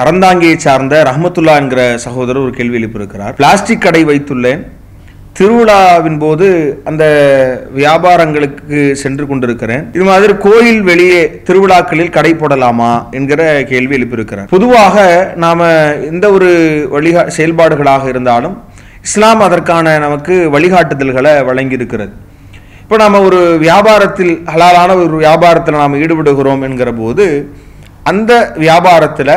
அறந்தாங்கியை சார்ந்த ரஹமத்துல்லா என்கிற சகோதரர் ஒரு கேள்வி எழுப்பியிருக்கிறார். பிளாஸ்டிக் கடை வைத்துள்ளேன், திருவிழாவின் போது அந்த வியாபாரங்களுக்கு சென்று கொண்டிருக்கிறேன், இது மாதிரி கோயில் வெளியே திருவிழாக்களில் கடை போடலாமா என்கிற கேள்வி எழுப்பியிருக்கிறார். பொதுவாக நாம எந்த ஒரு செயல்பாடுகளாக இருந்தாலும் இஸ்லாம் அதற்கான நமக்கு வழிகாட்டுதல்களை வழங்கி இருக்கிறது. இப்போ நாம் ஒரு வியாபாரத்தில் ஹலாலான ஒரு வியாபாரத்தில் நாம் ஈடுபடுகிறோம் என்கிற போது அந்த வியாபாரத்தில்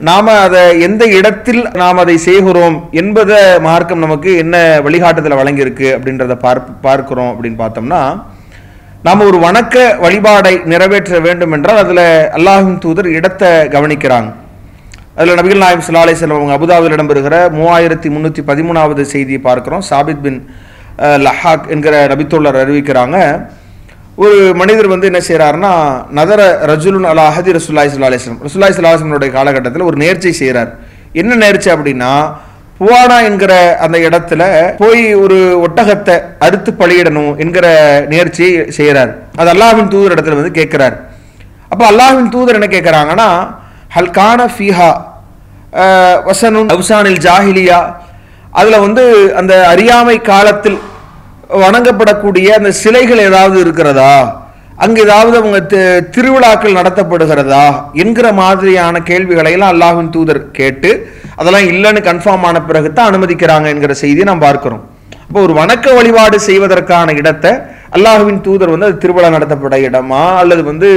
நாம் அதை எந்த இடத்தில் நாம் அதை செய்கிறோம் என்பதை மார்க்கம் நமக்கு என்ன வழிகாட்டுதலை வழங்கியிருக்கு அப்படின்றத பார்க்கிறோம் அப்படின்னு பார்த்தோம்னா, நாம் ஒரு வணக்க வழிபாடை நிறைவேற்ற வேண்டும் என்றால் அதில் அல்லாஹ்வின் தூதர் இடத்தை கவனிக்கிறாங்க. அதில் நபிகள் நாயகம் ஸல்லல்லாஹு அலைஹி வஸல்லம் அவங்க அபுதாபியில் இடம்பெறுகிற 3313வது செய்தியை பார்க்கிறோம். சாபித் பின் லஹாக் என்கிற நபித்தோழர் அறிவிக்கிறாங்க, ஒரு மனிதர் என்ன செய்யறாருன்னா, நதர ரஜுலுன் அலா அஹதி ரசூலுல்லாஹி ஸல்லல்லாஹு அலைஹி வஸல்லம், ரசூலுல்லாஹி ஸல்லல்லாஹு அலைஹி வஸல்லம் காலகட்டத்தில் ஒரு நேர்ச்சை செய்கிறார். என்ன நேர்ச்சை அப்படின்னா, புவானா என்கிற அந்த இடத்துல போய் ஒரு ஒட்டகத்தை அறுத்து பலியிடணும் என்கிற நேர்ச்சியை செய்கிறார். அது அல்லாஹ்வின் தூதர் இடத்துல கேட்கிறார். அப்போ அல்லாஹ்வின் தூதர் என்ன கேட்குறாங்கன்னா, ஹல் கான ஃபீஹா வசனுன் அவ்சானில் ஜாஹிலியா, அதில் அந்த அறியாமை காலத்தில் வணங்கப்படக்கூடிய அந்த சிலைகள் ஏதாவது இருக்கிறதா, அங்கு ஏதாவது அவங்க திருவிழாக்கள் நடத்தப்படுகிறதா என்கிற மாதிரியான கேள்விகளை எல்லாம் அல்லாஹ்வின் தூதர் கேட்டு அதெல்லாம் இல்லைன்னு கன்ஃபார்ம் ஆன பிறகு தான் அனுமதிக்கிறாங்க என்கிற செய்தியை நாம் பார்க்கிறோம். அப்போ ஒரு வணக்க வழிபாடு செய்வதற்கான இடத்தை அல்லாஹ்வின் தூதர் அது திருவிழா நடத்தப்பட இடமா அல்லது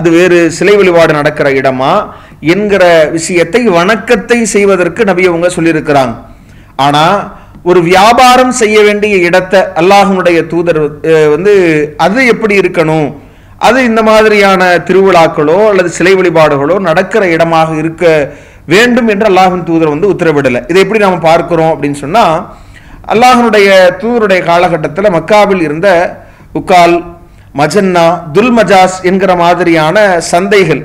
அது வேறு சிலை வழிபாடு நடக்கிற இடமா என்கிற விஷயத்தை வணக்கத்தை செய்வதற்கு நபி அவங்க சொல்லியிருக்கிறாங்க. ஆனா ஒரு வியாபாரம் செய்ய வேண்டிய இடத்தை அல்லாஹ்வுடைய தூதர் அது எப்படி இருக்கணும், அது இந்த மாதிரியான திருவிழாக்களோ அல்லது சிலை வழிபாடுகளோ நடக்கிற இடமாக இருக்க வேண்டும் என்று அல்லாஹ்வின் தூதர் உத்தரவிடலை. இதை எப்படி நாம பார்க்கிறோம் அப்படின்னு சொன்னா, அல்லாஹ்வுடைய தூதருடைய காலகட்டத்தில் மக்காவில் இருந்த உக்கால், மஜன்னா, துல்மஜாஸ் என்கிற மாதிரியான சந்தைகள்,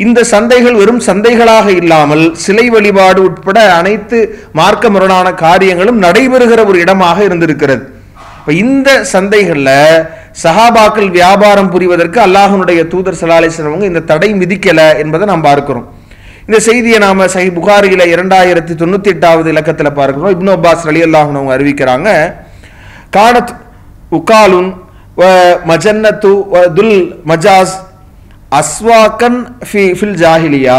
இந்த சந்தைகள் வெறும் சந்தைகளாக இல்லாமல் சிலை வழிபாடு உட்பட அனைத்து மார்க்க முரணான காரியங்களும் நடைபெறுகிற ஒரு இடமாக இருந்திருக்கிறது. இப்ப இந்த சந்தைகள்ல சஹாபாக்கள் வியாபாரம் புரிவதற்கு அல்லாஹ்வுடைய தூதர் ஸல்லல்லாஹு அலைஹி வஸல்லம் இந்த தடை விதிக்கல என்பதை நாம் பார்க்கிறோம். இந்த செய்தியை நாம சஹீஹ் புகாரியில 2098வது இலக்கத்தில் பார்க்கிறோம். இப்னு அப்பாஸ் ரலியல்லாஹு அன்ஹு அவங்க அறிவிக்கிறாங்க, கானத் உகாலுன் வ மஜன்னத்து வ துல் மஜாஸ் அஸ்வாக்கன் ஃபில் ஜாஹிலியா,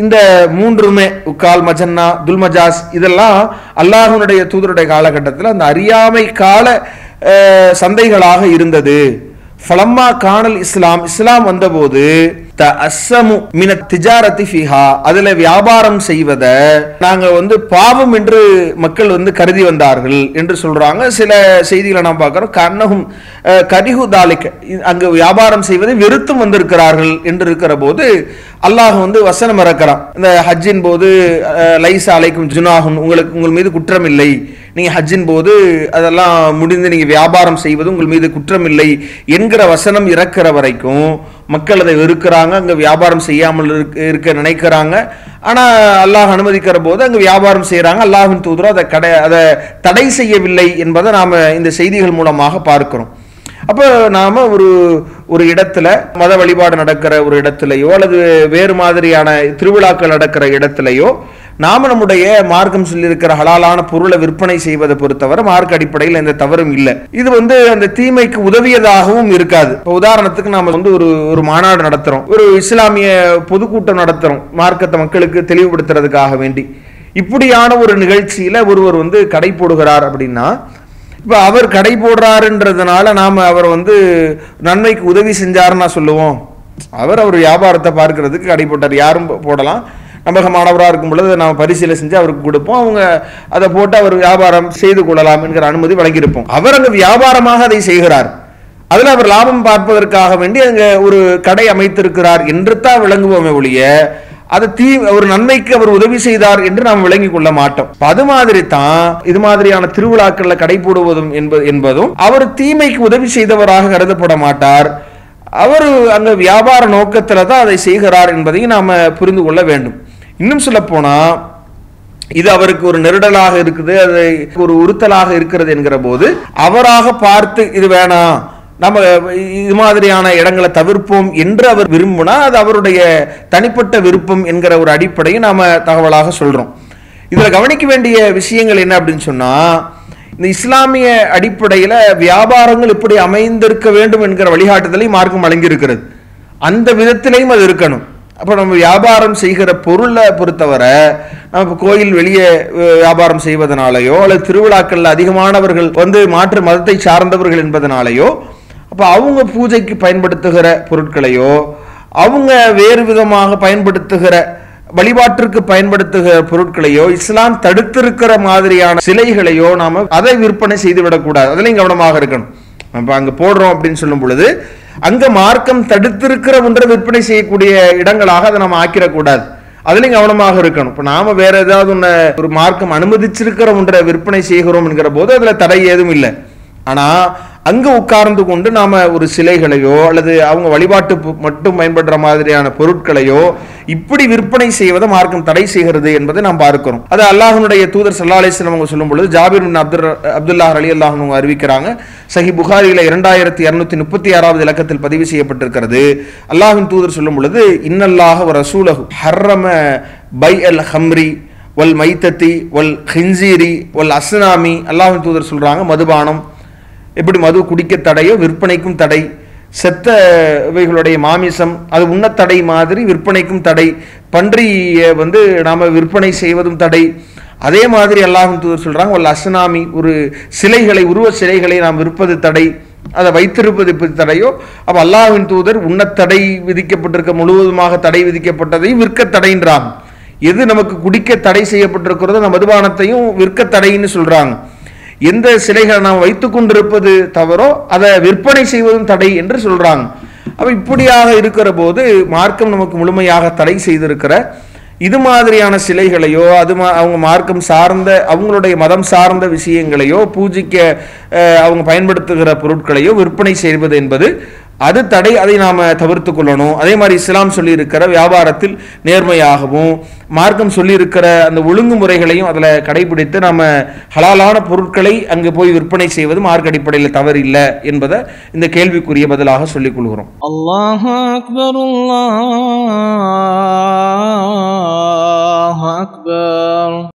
இந்த மூன்றுமே உக்கால், மஜன்னா, துல்மஜாஸ் இதெல்லாம் அல்லாஹ்வுடைய தூதருடைய காலகட்டத்தில் அந்த அறியாமை கால சந்தைகளாக இருந்தது. ஃபலம்மா கானல் இஸ்லாம், இஸ்லாம் வந்தபோது தஅஸ்ஸமு மின திஜாரத்தி ஃபீஹா, அதுல வியாபாரம் செய்வதை நாங்க பாவம் என்று மக்கள் கருதி வந்தார்கள் என்று சொல்றாங்க. சில செய்திகளை நாம் பார்க்கிறோம், கன்னஹும் கரிஹு தாலிக, அங்கு வியாபாரம் செய்வதை வெறுத்தும் வந்திருக்கிறார்கள் என்று இருக்கிற போது அல்லாஹ் வசனம் இறக்கிறான். இந்த ஹஜ்ஜின் போது லைஸா அலைக்கும் ஜுனாஹுன், உங்கள் மீது குற்றம் இல்லை, நீங்க ஹஜ்ஜின் போது அதெல்லாம் முடிந்து நீங்க வியாபாரம் செய்வது உங்கள் மீது குற்றம் இல்லை என்கிற வசனம் இறக்கிற வரைக்கும் மக்கள் அதை வெறுக்கிறாங்க, அங்க வியாபாரம் செய்யாமல் இருக்க நினைக்கிறாங்க. ஆனா அல்லாஹ் அனுமதிக்கிற போது அங்க வியாபாரம் செய்யறாங்க. அல்லாஹ்வின் தூதர் அதை தடை செய்யவில்லை என்பதை நாம இந்த செய்திகள் மூலமாக பார்க்கிறோம். அப்போ நாம ஒரு இடத்துல மத வழிபாடு நடக்கிற ஒரு இடத்துலையோ அல்லது வேறு மாதிரியான திருவிழாக்கள் நடக்கிற இடத்துலையோ நாம நம்முடைய மார்க்கம் சொல்லியிருக்கிற ஹலாலான பொருளை விற்பனை செய்வதை பொறுத்தவரை மார்க்க அடிப்படையில் எந்த தவறும் இல்லை. இது அந்த தீமைக்கு உதவியதாகவும் இருக்காது. உதாரணத்துக்கு நாம ஒரு மாநாடு நடத்துறோம், ஒரு இஸ்லாமிய பொதுக்கூட்டம் நடத்துறோம், மார்க்கத்தை மக்களுக்கு தெளிவுபடுத்துறதுக்காக வேண்டி. இப்படியான ஒரு நிகழ்ச்சியில ஒருவர் கடை போடுகிறார் அப்படின்னா, இப்ப அவர் கடை போடுறாருன்றதுனால நாம அவர் நன்மைக்கு உதவி செஞ்சாருன்னா சொல்லுவோம். அவர் வியாபாரத்தை பார்க்கறதுக்கு கடை போட்டார், யாரும் போடலாம், நம்பகமானவராக இருக்கும் பொழுது நாம் பரிசீலனை செஞ்சு அவருக்கு கொடுப்போம், அவங்க அதை போட்டு அவர் வியாபாரம் செய்து கொள்ளலாம் என்கிற அனுமதி வழங்கியிருப்போம். அவர் அங்கு வியாபாரமாக அதை செய்கிறார், அதுல அவர் லாபம் பார்ப்பதற்காக வேண்டி அங்க ஒரு கடை அமைத்திருக்கிறார் என்று தான் விளங்குவோமே ஒழிய அது ஒரு நன்மைக்கு அவர் உதவி செய்தார் என்று நாம் விளங்கிக் கொள்ள மாட்டோம். அது மாதிரி தான் இது மாதிரியான திருவிழாக்கள்ல கடை போடுவதும் என்பதும் அவர் தீமைக்கு உதவி செய்தவராக கருதப்பட மாட்டார். அவர் அங்க வியாபார நோக்கத்துல தான் அதை செய்கிறார் என்பதையும் நாம புரிந்து கொள்ள வேண்டும். இன்னும் சொல்ல போனா இது அவருக்கு ஒரு நெருடலாக இருக்குது, அது ஒரு உறுத்தலாக இருக்கிறது என்கிற போது அவராக பார்த்து இது வேணாம் நம்ம இது மாதிரியான இடங்களை தவிர்ப்போம் என்று அவர் விரும்பினா அது அவருடைய தனிப்பட்ட விருப்பம் என்கிற ஒரு அடிப்படையை நாம தகவலாக சொல்றோம். இதுல கவனிக்க வேண்டிய விஷயங்கள் என்ன அப்படின்னு சொன்னா, இந்த இஸ்லாமிய அடிப்படையில வியாபாரங்கள் இப்படி அமைந்திருக்க வேண்டும் என்கிற வழிகாட்டுதலை மார்க்கம் வழங்கியிருக்கிறது. அந்த விதத்திலையும் அது இருக்கணும். அப்போ நம்ம வியாபாரம் செய்கிற பொருளை பொறுத்தவரை நம்ம கோயில் வெளியே வியாபாரம் செய்வதனாலேயோ அல்லது திருவிழாக்களில் அதிகமானவர்கள் மாற்று மதத்தை சார்ந்தவர்கள் என்பதனாலேயோ அப்போ அவங்க பூஜைக்கு பயன்படுத்துகிற பொருட்களையோ அவங்க வேறு விதமாக பயன்படுத்துகிற வழிபாட்டிற்கு பயன்படுத்துகிற பொருட்களையோ இஸ்லாம் தடுத்திருக்கிற மாதிரியான சிலைகளையோ நாம அதை விற்பனை செய்து விடக்கூடாது. அதுலயும் கவனமாக இருக்கணும். நம்ம அங்க போடுறோம் அப்படின்னு சொல்லும் பொழுது அங்க மார்க்கம் தடுத்திருக்கிற ஒன்றை விற்பனை செய்யக்கூடிய இடங்களாக அதை நம்ம ஆக்கிடக்கூடாது. அதுலயும் கவனமாக இருக்கணும். இப்ப நாம வேற ஏதாவது ஒரு மார்க்கம் அனுமதிச்சிருக்கிற ஒன்றை விற்பனை செய்கிறோம் என்கிற போது அதுல தடை ஏதும் இல்லை. ஆனா அங்க உட்கார்ந்து கொண்டு நாம ஒரு சிலைகளையோ அல்லது அவங்க வழிபாட்டு மட்டும் பயன்படுற மாதிரியான பொருட்களையோ இப்படி விற்பனை செய்வதை மார்க்கம் தடை செய்கிறது என்பதை நாம் பார்க்கிறோம். அது அல்லாஹ்வுடைய தூதர் ஸல்லல்லாஹு அலைஹி வஸல்லம் அவங்க சொல்லும் பொழுது ஜாபிர் பின் அப்துல்லாஹ் ரலியல்லாஹு அன்ஹு அறிவிக்கிறாங்க. சஹீஹ் புகாரியில 2236வது இலக்கத்தில் பதிவு செய்யப்பட்டிருக்கிறது. அல்லாஹ்வின் தூதர் சொல்லும் பொழுது இன்னல்லாஹ வ ரசூலஹு ஹர்ரம பைஅல் ஹம்ரி வல் மைத்தத்தி வல் ஹின்சீரி வல் அஸ்னாமி. அல்லாஹ்வின் தூதர் சொல்றாங்க, மதுபானம் எப்படி மது குடிக்க தடையோ விற்பனைக்கும் தடை, செத்தவைகளுடைய மாமிசம் அது உண்ண தடை மாதிரி விற்பனைக்கும் தடை, பன்றியை நாம விற்பனை செய்வதும் தடை. அதே மாதிரி அல்லாஹ்வின் தூதர் சொல்றாங்க வல் அஸ்னாமி, ஒரு சிலைகளை உருவ சிலைகளை நாம் விற்பது தடை, அதை வைத்திருப்பது தடையோ. அப்ப அல்லாஹ்வின் தூதர் உண்ண தடை விதிக்கப்பட்டிருக்க முழுவதுமாக தடை விதிக்கப்பட்டதை விற்க தடைன்றாங்க. எது நமக்கு குடிக்க தடை செய்யப்பட்டிருக்கிறதோ அந்த மதுபானத்தையும் விற்க தடைன்னு சொல்றாங்க. எந்த சிலைகளை நாம் வைத்துக் கொண்டிருப்பது தவறோ அதை விற்பனை செய்வதும் தடை என்று சொல்றாங்க. அப்ப இப்படியாக இருக்கிற போது மார்க்கம் நமக்கு முழுமையாக தடை செய்திருக்கிற இது மாதிரியான சிலைகளையோ அவங்க மார்க்கம் சார்ந்த அவங்களுடைய மதம் சார்ந்த விஷயங்களையோ பூஜிக்க அவங்க பயன்படுத்துகிற பொருட்களையோ விற்பனை செய்வது என்பது அது தடை. அதை நாம தவிர்த்து கொள்ளணும். அதே மாதிரி இஸ்லாம் சொல்லி இருக்கிற வியாபாரத்தில் நேர்மையாகவும் மார்க்கம் சொல்லி இருக்கிற அந்த ஒழுங்குமுறைகளையும் அதுல கடைபிடித்து நாம ஹலாலான பொருட்களை அங்கு போய் விற்பனை செய்வது மார்க்க அடிப்படையில் தவறு இல்லை என்பதை இந்த கேள்விக்குரிய பதிலாக சொல்லிக் கொள்கிறோம். அல்லாஹு அக்பர், அல்லாஹு அக்பர்.